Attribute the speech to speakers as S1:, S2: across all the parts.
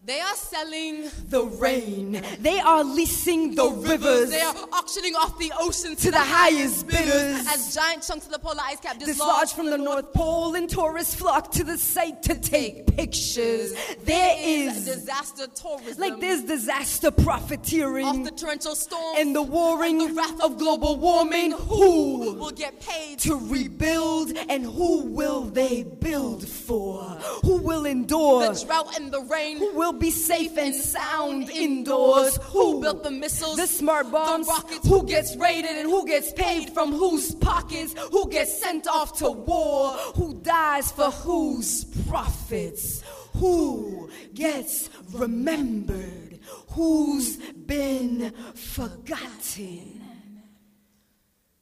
S1: They are selling
S2: the rain. They are leasing the rivers.
S1: They are auctioning off the ocean
S2: to the highest bidders.
S1: As giant chunks of the polar ice cap
S2: dislodge from the North Pole, and tourists flock to the site to take pictures. There is
S1: disaster tourism.
S2: Like there's disaster profiteering.
S1: Off the torrential storms
S2: and the warring
S1: and the wrath
S2: of global warming. Who
S1: will get paid
S2: to rebuild, and who will they build for? Who will endure
S1: the drought and the rain?
S2: Who will be safe and sound indoors?
S1: Who built the missiles,
S2: the smart bombs?
S1: The rockets?
S2: Who gets raided and who gets paid from whose pockets? Who gets sent off to war? Who dies for whose profits? Who gets remembered? Who's been forgotten?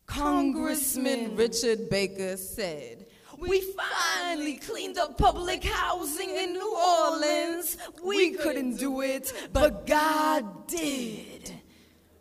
S2: Congressman
S1: Richard Baker said,
S2: "We finally cleaned up public housing in New Orleans. We couldn't do it, but God did.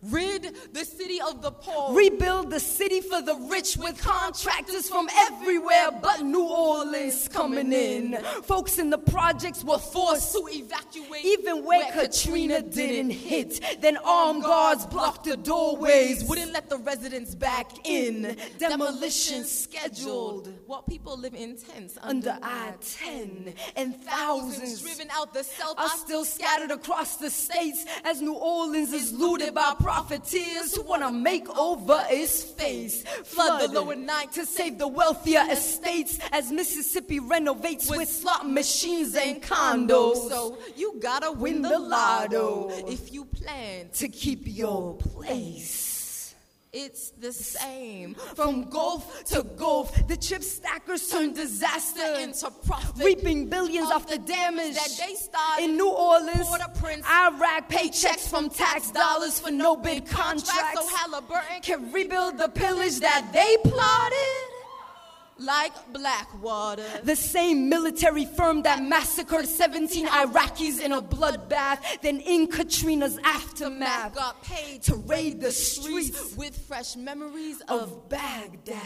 S1: Rid the city of the poor.
S2: Rebuild the city for the rich with contractors from everywhere but New Orleans coming in. Folks in the projects were forced
S1: to evacuate
S2: even where Katrina didn't hit. Then armed guards blocked the doorways,
S1: wouldn't let the residents
S2: back in. Demolition scheduled
S1: while people live in tents
S2: under I-10. And thousands
S1: driven out the south
S2: are still scattered across the states as New Orleans is looted by profiteers who want to make over its face.
S1: Flood the lower ninth
S2: to save the wealthier estates as Mississippi renovates with slot machines and condos.
S1: So you gotta
S2: win the lotto
S1: if you plan
S2: to keep your place.
S1: It's the same.
S2: From Gulf to Gulf, the chip stackers turn disaster
S1: into profit,
S2: reaping billions off the damage
S1: that they started
S2: in New Orleans,
S1: Port-au-Prince,
S2: Iraq, paychecks from tax dollars for no bid contracts.
S1: So Halliburton
S2: can rebuild the pillage that they plotted.
S1: Like Blackwater,
S2: the same military firm that massacred 17 Iraqis in a bloodbath, then in Katrina's aftermath
S1: got paid
S2: to raid the streets
S1: with fresh memories
S2: of Baghdad.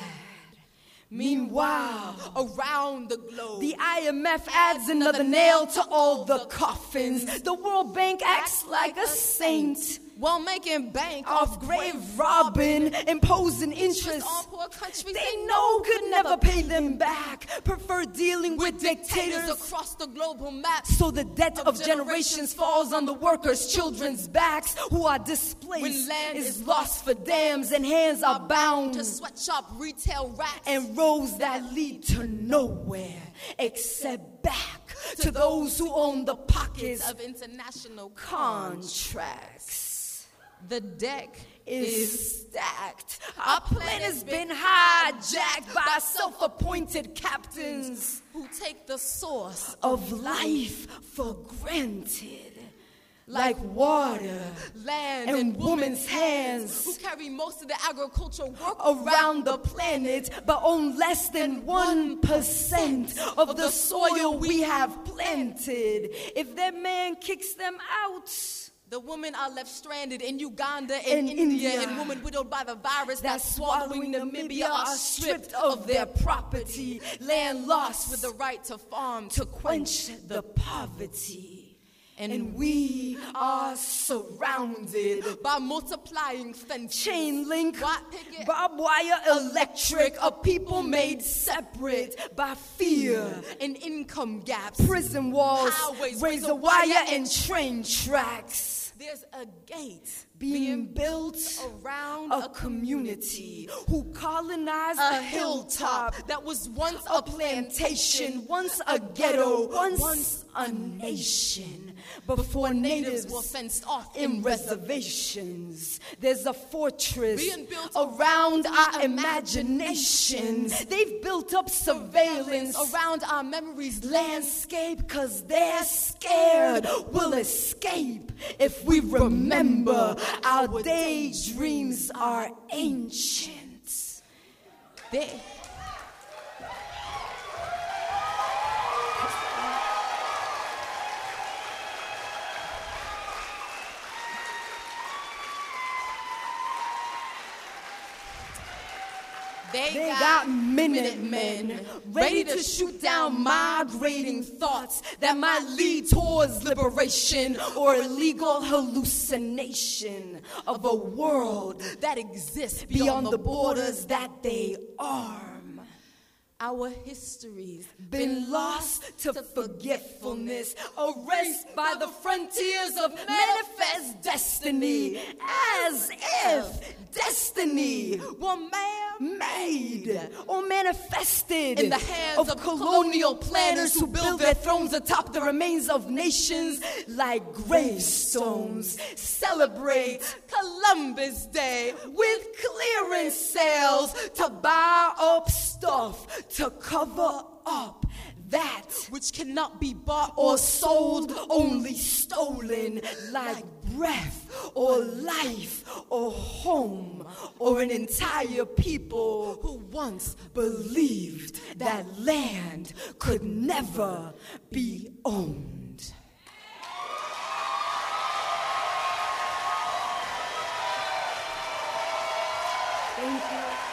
S2: Meanwhile,
S1: around the globe,
S2: the IMF adds another nail to all the coffins. The World Bank acts like a saint
S1: while making bank
S2: off grave robbing, imposing interest
S1: on poor countries
S2: they know could never pay them back. Prefer dealing with dictators
S1: across the global map,
S2: so the debt of generations falls on the workers' children's backs who are displaced.
S1: When land
S2: is lost for dams and hands are bound
S1: to sweatshop retail rats
S2: and roads that lead to nowhere except back to those who own the pockets
S1: of international
S2: contracts.
S1: The deck
S2: is stacked. Our plan has been hijacked by self-appointed captains
S1: who take the source
S2: of life for granted. Like water,
S1: land,
S2: and women's hands,
S1: who carry most of the agricultural work
S2: around the planet, but own less than 1% of the soil we have planted. If that man kicks them out,
S1: the women are left stranded in Uganda and India, and women widowed by the virus that's swallowing Namibia are stripped of their property, land lost with the right to farm
S2: to quench the poverty. And we are surrounded
S1: by multiplying fences,
S2: chain link, barbed wire, electric, a people made separate by fear
S1: and income gaps,
S2: prison walls,
S1: highways,
S2: razor wire, and train tracks.
S1: There's a gate
S2: being built
S1: around
S2: a community who colonized
S1: a hilltop that was once a plantation,
S2: once a ghetto, once a nation. Before natives
S1: were fenced off
S2: in reservations, there's a fortress
S1: being built
S2: around our imaginations. They've built up surveillance
S1: around our memories
S2: landscape, 'cause they're scared we'll escape if we remember our daydreams are ancient. They got Minutemen ready to shoot down migrating thoughts that might lead towards liberation or illegal hallucination of a world that exists beyond the borders that they arm.
S1: Our history's
S2: been lost to forgetfulness, erased by the frontiers of manifest destiny, as if destiny were man-made or manifested
S1: in the hands of colonial planners who build their thrones atop the remains of nations
S2: like gravestones. Celebrate Columbus Day with clearance sales to buy up stuff to cover up that
S1: which cannot be bought
S2: or sold, only stolen, like breath or life or home or an entire people who once believed that land could never be owned. Thank you.